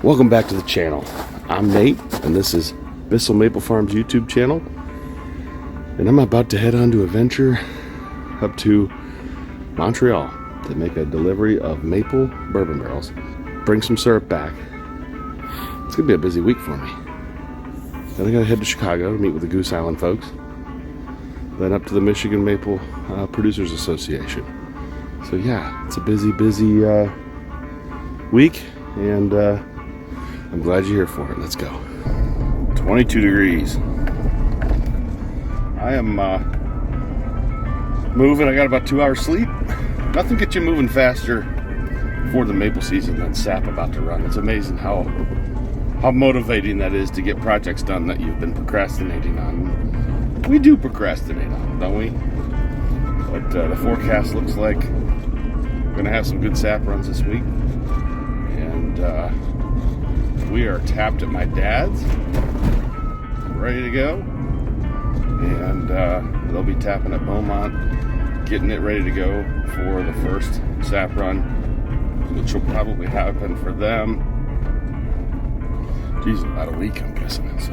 Welcome back to the channel. I'm Nate, and this is Bissell Maple Farms YouTube channel. And I'm about to head on to a venture up to Montreal to make a delivery of maple bourbon barrels. Bring some syrup back. It's gonna be a busy week for me. Then I gotta head to Chicago to meet with the Goose Island folks. Then up to the Michigan Maple Producers Association. So yeah, it's a busy week, and I'm glad you're here for it. Let's go. 22 degrees. I am moving. I got about 2 hours sleep. Nothing gets you moving faster for the maple season than sap about to run. It's amazing how motivating that is to get projects done that you've been procrastinating on. We do procrastinate on them, don't we? But the forecast looks like we're gonna have some good sap runs this week, and we are tapped at my dad's, ready to go, and they'll be tapping at Vermont, getting it ready to go for the first sap run, which will probably happen for them. Geez, about a week, I'm guessing. So,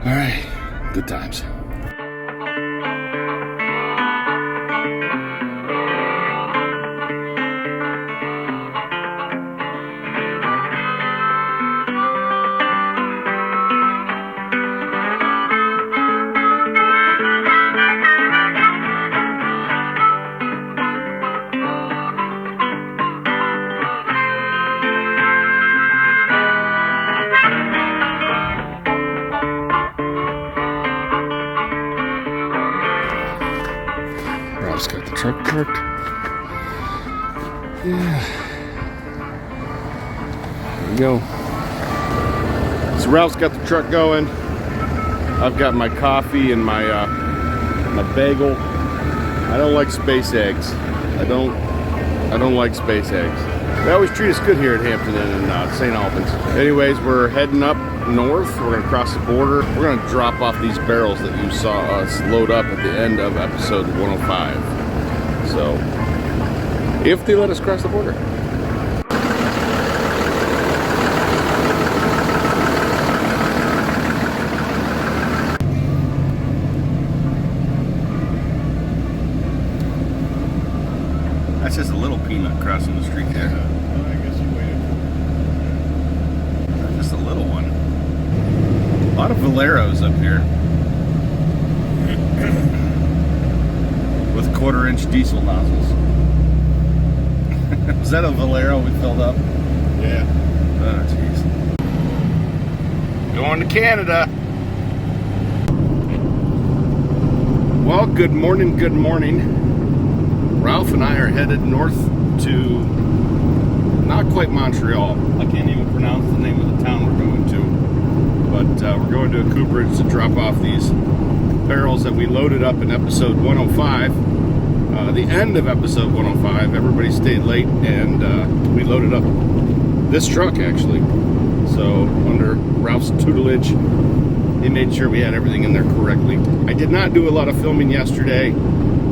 all right, good times. Ralph's got the truck parked. Yeah. There we go. So Ralph's got the truck going. I've got my coffee and my my bagel. I don't like space eggs. I don't like space eggs. They always treat us good here at Hampton and St. Albans. Anyways, we're heading up north. We're gonna cross the border. We're gonna drop off these barrels that you saw us load up at the end of episode 105. So, if they let us cross the border. That's just a little peanut crossing the street there. I guess you waited for Just a little one. A lot of Valeros up here. With 1/4-inch diesel nozzles. Was that a Valero we filled up? Yeah. Oh, jeez. Going to Canada. Well, good morning, good morning. Ralph and I are headed north to not quite Montreal. I can't even pronounce the name of the town we're going to. But we're going to a cooperage to drop off these barrels that we loaded up in episode 105. The end of episode 105, everybody stayed late, and we loaded up this truck, actually. So under Ralph's tutelage, he made sure we had everything in there correctly. I did not do a lot of filming yesterday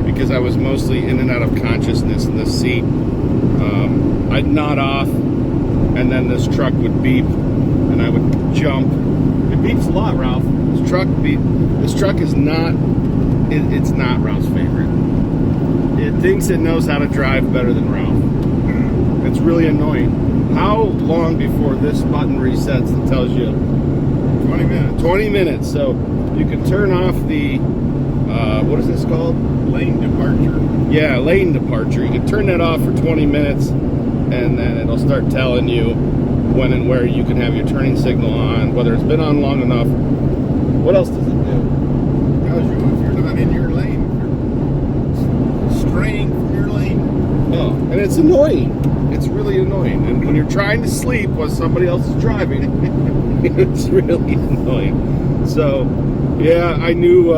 because I was mostly in and out of consciousness in this seat. I'd nod off, and then this truck would beep, and I would jump. It beeps a lot, Ralph. This truck is not, it's not Ralph's favorite. It thinks it knows how to drive better than Ralph. It's really annoying. How long before this button resets that tells you 20 minutes. 20 minutes. So you can turn off the, what is this called? Lane departure. Yeah, lane departure. You can turn that off for 20 minutes, and then it'll start telling you when and where you can have your turning signal on, whether it's been on long enough. What else does it do? Tells you if you're not in your lane, if you're straying from your lane. Oh, and it's annoying. It's really annoying. And when you're trying to sleep while somebody else is driving, it's really annoying. So, yeah, I knew,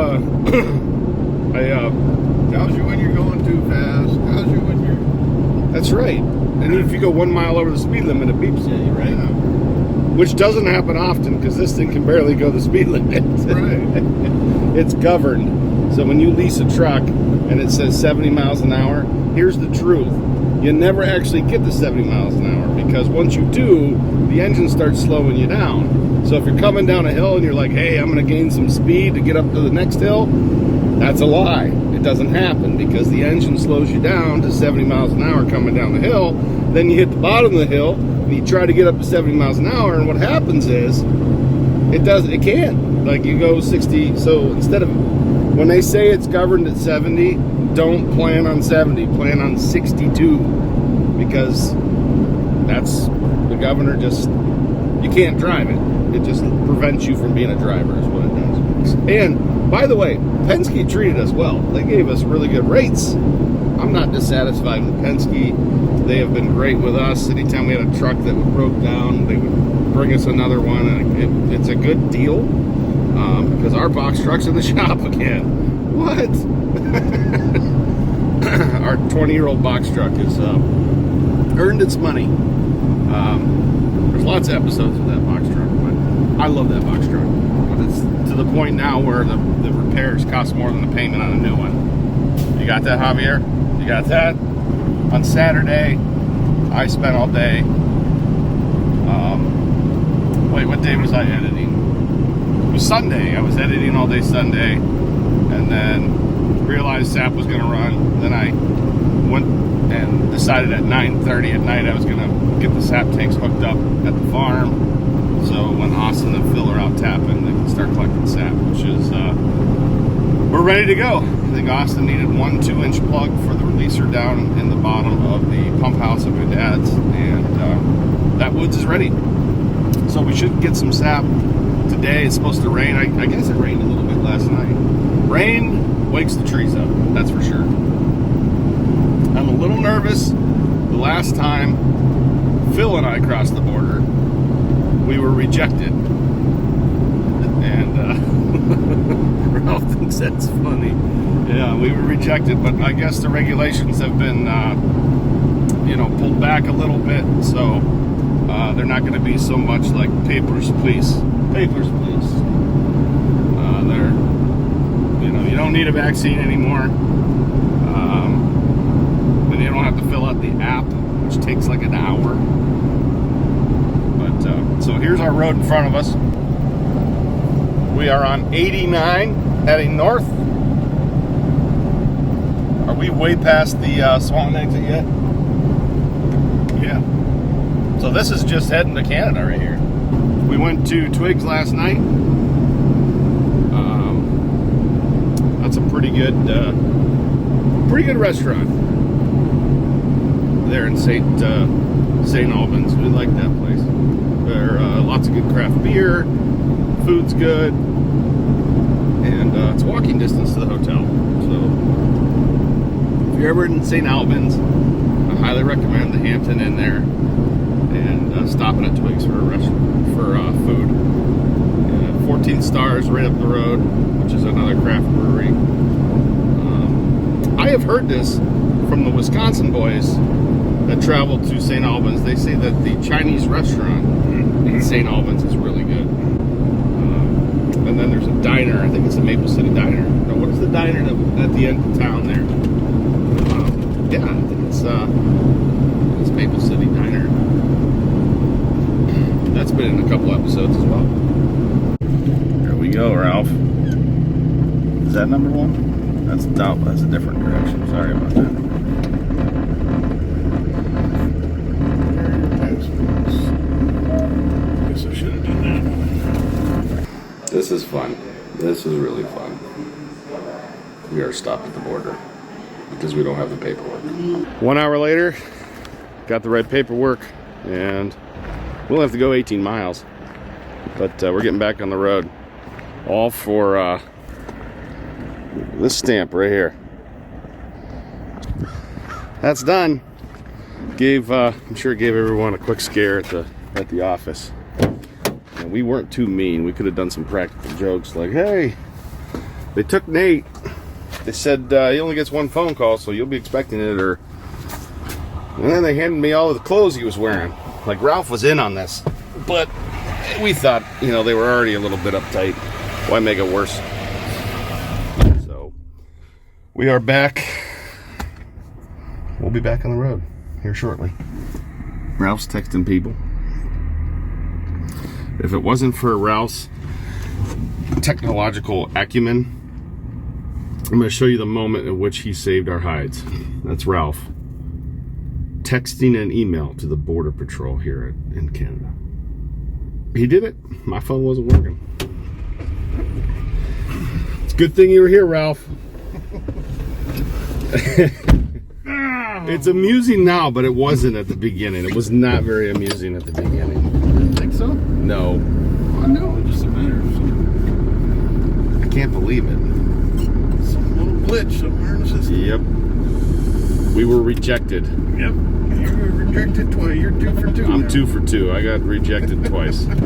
Tells you when you're going too fast. Tells you when you're... That's right. And if you go 1 mile over the speed limit, it beeps at you, right? Yeah. Which doesn't happen often, because this thing can barely go the speed limit. Right. It's governed. So when you lease a truck and it says 70 miles an hour, here's the truth. You never actually get to 70 miles an hour because once you do, the engine starts slowing you down. So if you're coming down a hill and you're like, hey, I'm going to gain some speed to get up to the next hill, that's a lie. It doesn't happen because the engine slows you down to 70 miles an hour coming down the hill. Then you hit the bottom of the hill and you try to get up to 70 miles an hour, and what happens is it can't. Like, you go 60. So instead of, when they say it's governed at 70, don't plan on 70, plan on 62, because that's the governor. Just, you can't drive it. It just prevents you from being a driver is what it does. And by the way, Penske treated us well. They gave us really good rates. I'm not dissatisfied with Penske. They have been great with us. Anytime we had a truck that broke down, they would bring us another one, and it's a good deal, because our box truck's in the shop again. What? Our 20-year-old box truck has earned its money. There's lots of episodes of that box truck, but I love that box truck. But it's to the point now where the repairs cost more than the payment on a new one. You got that, Javier? You got that? On Saturday, I spent all day. Wait, what day was I editing? It was Sunday. I was editing all day Sunday, and then realized SAP was going to run. Then I went and decided at 9:30 at night I was going to get the SAP tanks hooked up at the farm. So when Austin and Phil are out tapping, they can start collecting SAP, which is, we're ready to go. I think Austin needed one 2-inch plug for the releaser down in the bottom of the pump house of my dad's, and that woods is ready. So we should get some sap today. It's supposed to rain. I guess it rained a little bit last night. Rain wakes the trees up, that's for sure. I'm a little nervous. The last time Phil and I crossed the border, we were rejected. And Ralph thinks that's funny. Yeah, we were rejected, but I guess the regulations have been, pulled back a little bit, so they're not going to be so much like papers, please. Papers, please. You don't need a vaccine anymore. And you don't have to fill out the app, which takes like an hour. But so here's our road in front of us. We are on 89 heading north. Are we way past the Swan exit yet? Yeah. So this is just heading to Canada right here. We went to Twigs last night. That's a pretty good restaurant there in St. Albans. We like that place. There are lots of good craft beer. Food's good, and it's walking distance to the hotel. So if you're ever in St. Albans, I highly recommend the Hampton Inn there, and stopping at Twigs for a restaurant for food. 14 Stars right up the road, which is another craft brewery. I have heard this from the Wisconsin boys that travel to St. Albans. They say that the Chinese restaurant in St. Albans is really good. And then there's a diner. I think it's a Maple City Diner. No, what is the diner at the end of town there? Yeah, I think it's Maple City Diner. That's been in a couple episodes as well. There we go, Ralph. Is that number one? That's a different direction. Sorry about that. Guess I should have done that. This is fun. This is really fun. We are stopped at the border because we don't have the paperwork. 1 hour later, got the right paperwork, and we'll have to go 18 miles. But we're getting back on the road. All for this stamp right here. That's done. I'm sure it gave everyone a quick scare at the office. And we weren't too mean. We could have done some practical jokes like, hey, they took Nate. They said he only gets one phone call, so you'll be expecting it. And then they handed me all of the clothes he was wearing. Like, Ralph was in on this. But we thought, they were already a little bit uptight. Why make it worse? So we are back. We'll be back on the road here shortly. Ralph's texting people. If it wasn't for Ralph's technological acumen, I'm going to show you the moment in which he saved our hides. That's Ralph texting an email to the Border Patrol here in Canada. He did it. My phone wasn't working. It's a good thing you were here, Ralph. It's amusing now, but it wasn't at the beginning. It was not very amusing at the beginning. You think so? No. I know, it's just a matter of I can't believe it. some little glitch somewhere in the system. Yep. We were rejected. Yep. You were rejected twice. You're 2 for 2. I'm now. 2 for 2. I got rejected twice. About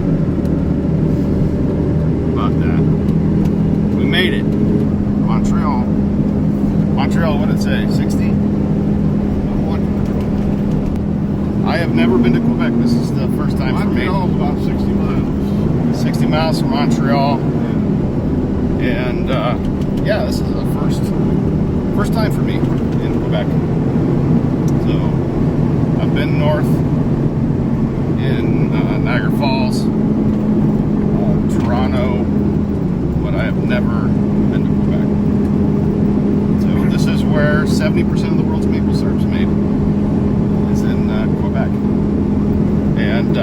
that. We made it. Montreal. Montreal, what did it say? 60? I have never been to Quebec. This is the first time for me. Montreal is about 60 miles. 60 miles from Montreal. And yeah, this is the first time for me in Quebec. So I've been north in Niagara Falls, Toronto, but I have never been to Quebec. So this is where 70% of the world's maple syrup is made, is in Quebec. And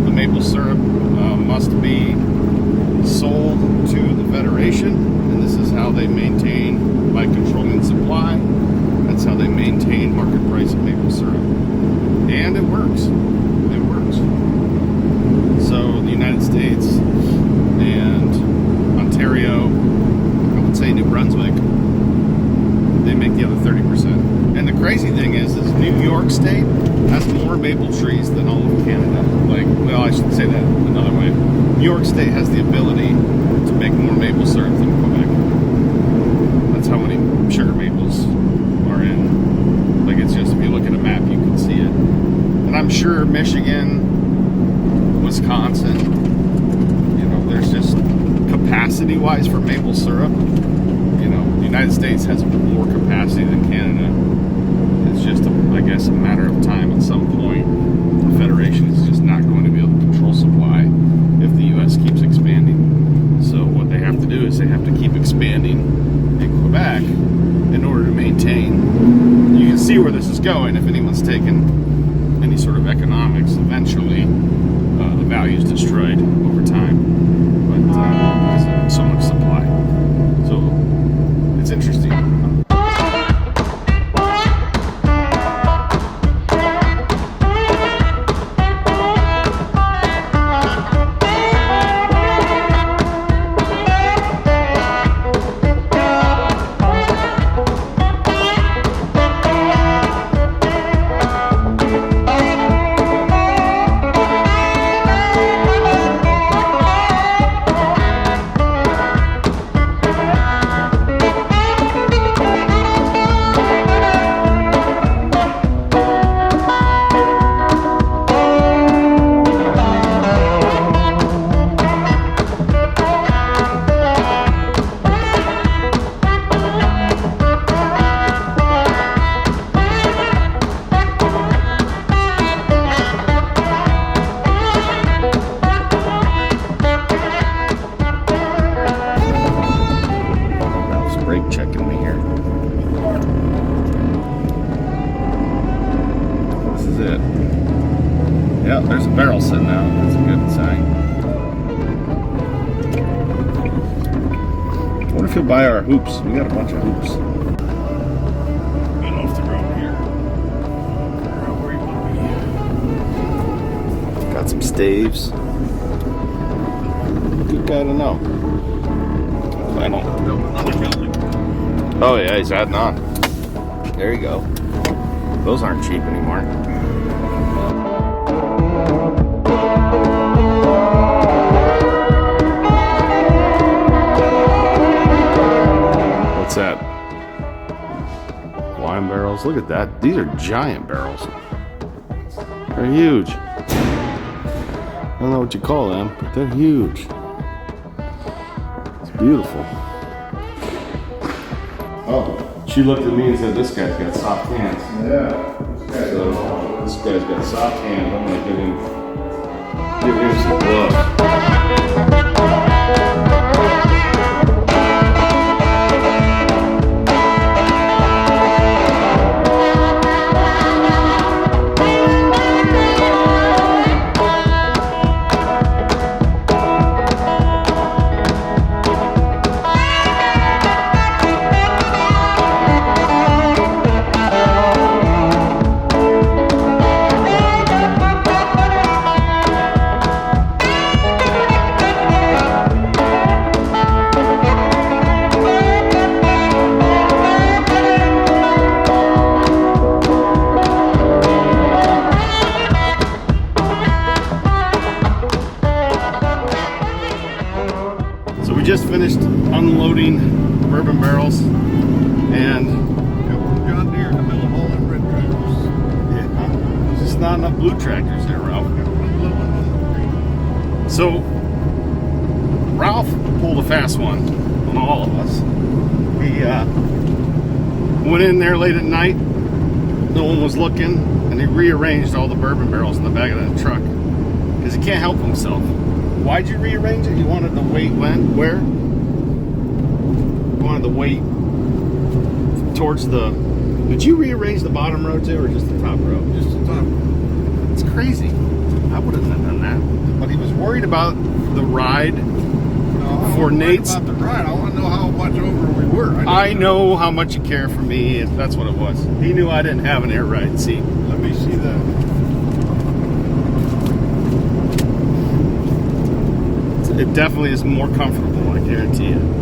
the maple syrup must be sold to the Federation, and this is how they maintain, by controlling supply, that's how they maintain market price of maple syrup. And it works. It works. So the United States and Ontario, I would say New Brunswick, they make the other 30%. And the crazy thing is New York State has more maple trees than all of Canada. Like, well, I should say that another way. New York State has the ability to make more maple syrup than Quebec. That's how many sugar maples are in. Like, it's just, if you look at a map, you can see it. And I'm sure Michigan, Wisconsin, you know, there's just capacity-wise for maple syrup. You know, the United States has more capacity than Canada. It's just, I guess, a matter of time. At some point, the Federation is just not going to be able to control supply if the U.S. keeps expanding. So what they have to do is they have to keep expanding in Quebec in order to maintain. You can see where this is going. If anyone's taken any sort of economics, eventually the value is destroyed over time. But there's so much supply. So it's interesting. Checking me here. This is it. Yeah, there's a barrel sitting out. That's a good sign. I wonder if he'll buy our hoops. We got a bunch of hoops. Get off the road here. Figure out where you want to be. Got some staves. Good guy to know. I don't. Build another building. Oh yeah, he's adding on. There you go. Those aren't cheap anymore. What's that? Wine barrels. Look at that. These are giant barrels. They're huge. I don't know what you call them, but they're huge. It's beautiful. Oh, she looked at me and said, "This guy's got soft hands." Yeah. So This guy's got soft hands. I'm gonna give him some gloves. So we just finished unloading bourbon barrels, and John Deere in the middle of all them red tractors. yeah, there's just not enough blue tractors there, Ralph. So Ralph pulled a fast one on all of us. He went in there late at night, no one was looking, and he rearranged all the bourbon barrels in the back of that truck because he can't help himself. Why'd you rearrange it? You wanted the weight where? You wanted the weight towards the... Did you rearrange the bottom row too, or just the top row? Just the top. It's crazy. I wouldn't have done that. But he was worried about the ride. No, For Nate's... about the ride. I want to know how much over we were. I know how much you care for me, and that's what it was. He knew I didn't have an air ride seat. Let me see the... It definitely is more comfortable, I guarantee you.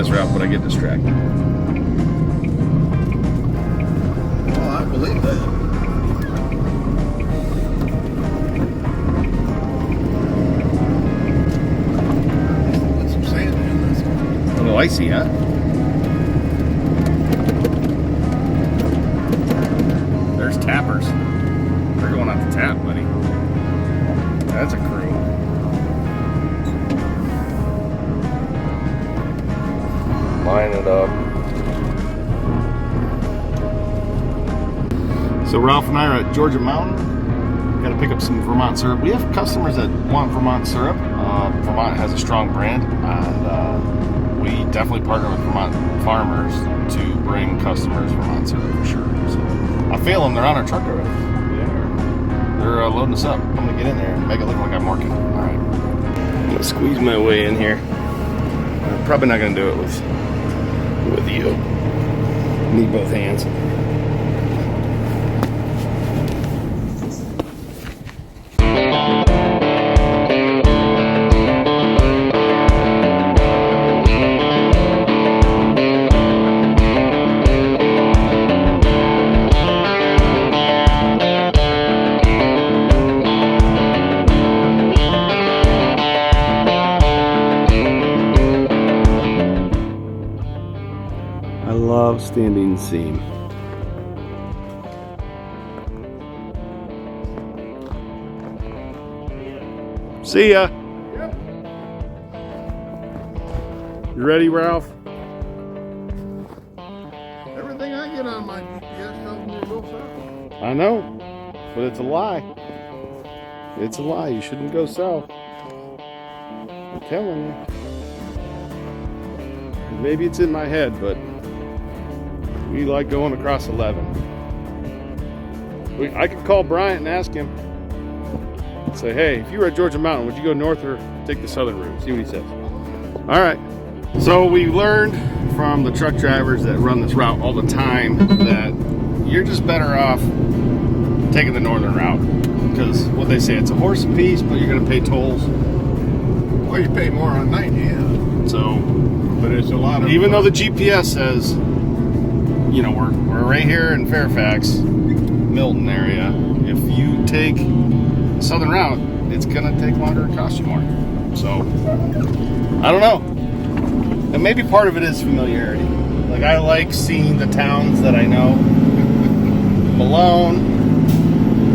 Ralph, but I get distracted. Oh, I believe that. Put some sand in this. A little icy, huh? There's tappers. They're going out to tap, buddy. That's a crew. Line it up. So Ralph and I are at Georgia Mountain. Got to pick up some Vermont syrup. We have customers that want Vermont syrup. Vermont has a strong brand, and we definitely partner with Vermont farmers to bring customers Vermont syrup for sure. So I fail them. They're on our truck already. They're loading us up. I'm gonna get in there and make it look like I'm working. All right. I'm gonna squeeze my way in here. I'm probably not gonna do it with you. Need both hands. I love standing seam. See ya. Yep. You ready, Ralph? Everything I get on my GPS tells me to go south. I know, but it's a lie. It's a lie. You shouldn't go south. I'm telling you. Maybe it's in my head, but we like going across 11. I could call Bryant and ask him. Say, hey, if you were at Georgia Mountain, would you go north or take the southern route? See what he says. All right. So we learned from the truck drivers that run this route all the time that you're just better off taking the northern route, because what they say, it's a horse apiece, but you're going to pay tolls. Well, you pay more on 90, yeah. So, But it's a lot of... even though the GPS says you know, we're right here in Fairfax, Milton area. If you take Southern route, it's gonna take longer and cost you more. So I don't know. And maybe part of it is familiarity. Like, I like seeing the towns that I know. Malone,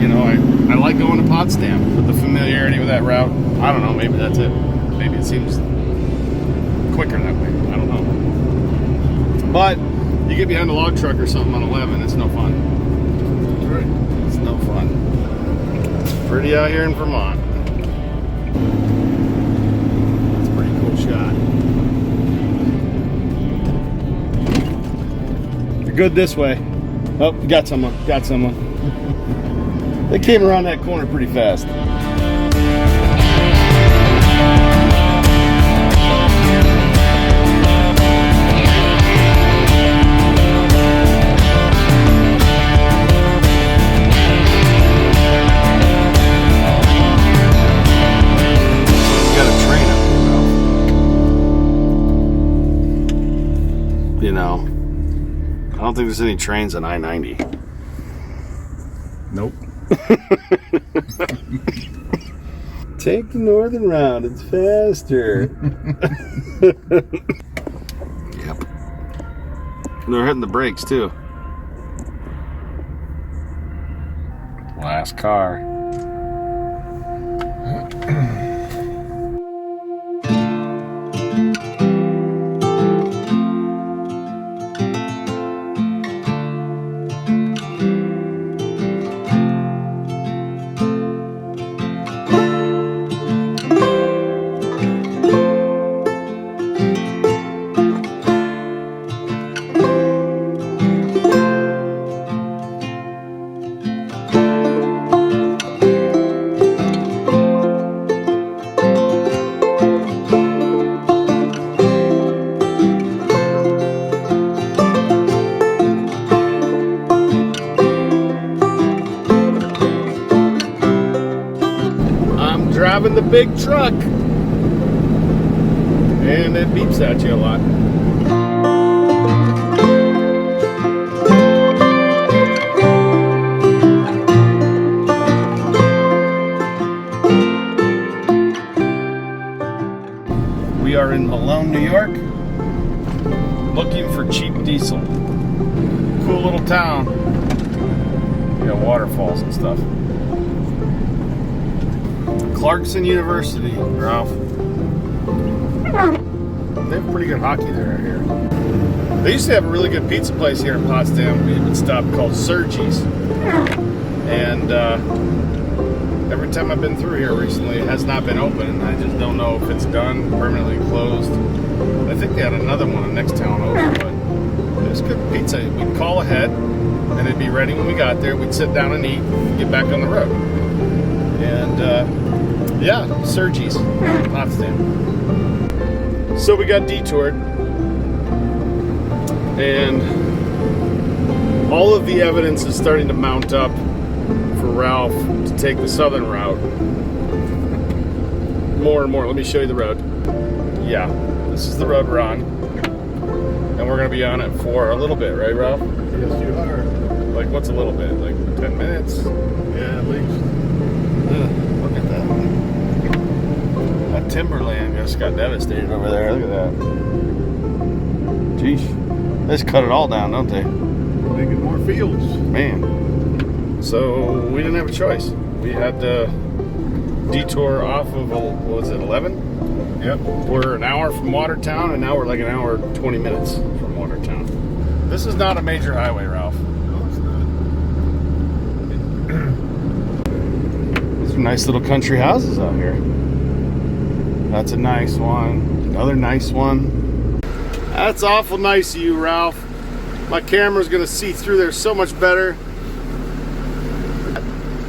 you know, I like going to Potsdam, but the familiarity with that route, I don't know, maybe that's it. Maybe it seems quicker that way. I don't know. But you get behind a log truck or something on 11, it's no fun. That's right. It's no fun. It's pretty out here in Vermont. It's a pretty cool shot. You're good this way. Oh, got someone. Got someone. They came around that corner pretty fast. You know, I don't think there's any trains on I-90. Nope. Take the northern route, it's faster. Yep. And they're hitting the brakes too. Last car. Driving the big truck, and it beeps at you a lot. We are in Malone, New York, looking for cheap diesel. Cool little town. We got waterfalls and stuff. Clarkson University, Ralph. They have pretty good hockey there here. They used to have a really good pizza place here in Potsdam. We had stopped called Sergi's. And every time I've been through here recently, it has not been open. I just don't know if it's done, permanently closed. I think they had another one in the next town over, but it was good pizza. We'd call ahead, and it'd be ready when we got there. We'd sit down and eat, and get back on the road. And yeah, Sergi's, Potsdam. So we got detoured, and all of the evidence is starting to mount up for Ralph to take the southern route. More and more. Let me show you the road. Yeah, this is the road we're on, and we're going to be on it for a little bit, right, Ralph? Yes, you are. Like, what's a little bit? Like 10 minutes? Yeah, at least. Look at that. That timberland just got devastated over there. Look at that. Jeez. They just cut it all down, don't they? Making more fields. Man. So we didn't have a choice. We had to detour off of, what was it, 11? Yep. We're an hour from Watertown, and now we're like an hour 20 minutes from Watertown. This is not a major highway, Ralph. No, it's not. These are nice little country houses out here. That's a nice one. Another nice one. That's awful nice of you, Ralph. My camera's gonna see through there so much better.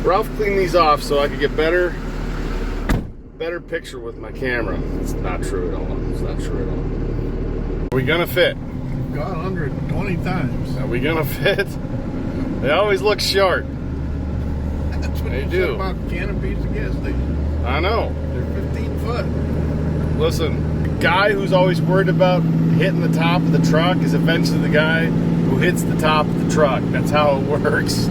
Ralph cleaned these off so I could get better picture with my camera. It's not true at all. It's not true at all. Are we gonna fit? Gone under it 20 times. Are we gonna fit? They always look short. That's what They you do. said about canopies at gas stations. I know. They're 15 foot. Listen, the guy who's always worried about hitting the top of the truck is eventually the guy who hits the top of the truck. That's how it works.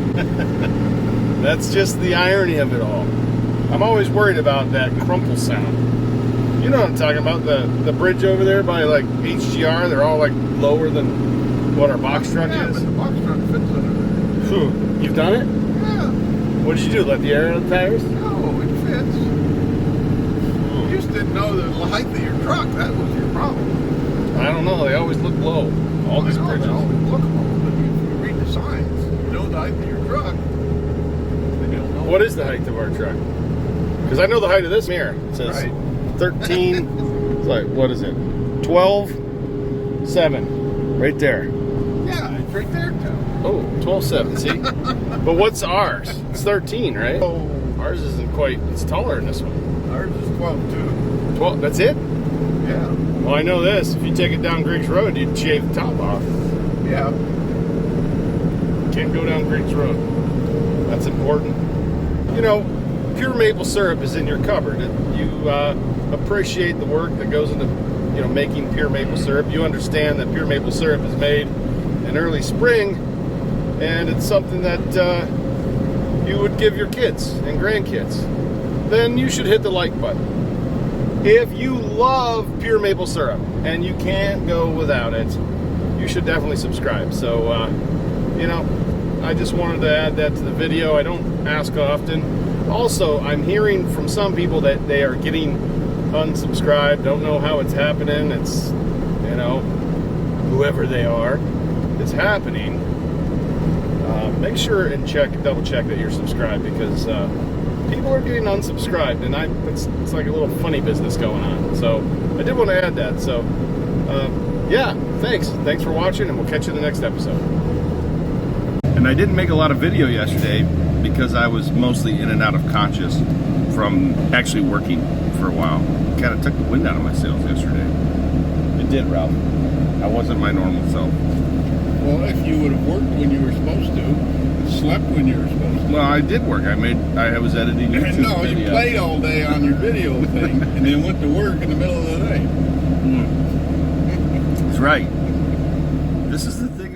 That's just the irony of it all. I'm always worried about that crumple sound. You know what I'm talking about? The bridge over there by like HGR, they're all like lower than what our box truck Yeah, is. but the box truck fits under there. Phew, you've done it? Yeah. What did you do? Let the air out of the tires? No, it fits. You just didn't know the height of your truck. That was your problem. I don't know. They always look low. All these bridges. They always look low, but if you read the signs, you know the height of your truck. Then you'll know. What is the height of our truck? Because I know the height of this mirror. It says Right. 13. It's like, what is it? 12, 7. Right there. Yeah, it's right there, too. Oh, 12, 7. See? But what's ours? It's 13, right? Oh, Ours isn't quite. It's taller than this one. ours is 12, too. 12. That's it? Yeah. Well, I know this. If you take it down Griggs Road, you'd shave the top off. Yeah. Can't go down Griggs Road. That's important. You know, pure maple syrup is in your cupboard. You appreciate the work that goes into, you know, making pure maple syrup. You understand that pure maple syrup is made in early spring, and it's something that you would give your kids and grandkids. Then you should hit the like button. If you love pure maple syrup and you can't go without it, you should definitely subscribe. So, you know, I just wanted to add that to the video. I don't ask often. Also, I'm hearing from some people that they are getting unsubscribed. Don't know how it's happening. It's, you know, whoever they are, it's happening. Make sure and double check that you're subscribed, because people are getting unsubscribed, and it's like a little funny business going on. So I did want to add that. So yeah, thanks for watching, and we'll catch you in the next episode. And I didn't make a lot of video yesterday because I was mostly in and out of conscious from actually working for a while. Kind of took the wind out of my sails yesterday. It did, Ralph. I wasn't my normal self. Well, if you would have worked when you were supposed to, slept when you were supposed to. Well, I did work. I was editing YouTube No, video. you played all day on your video thing, and then went to work in the middle of the day. That's right. This is the thing.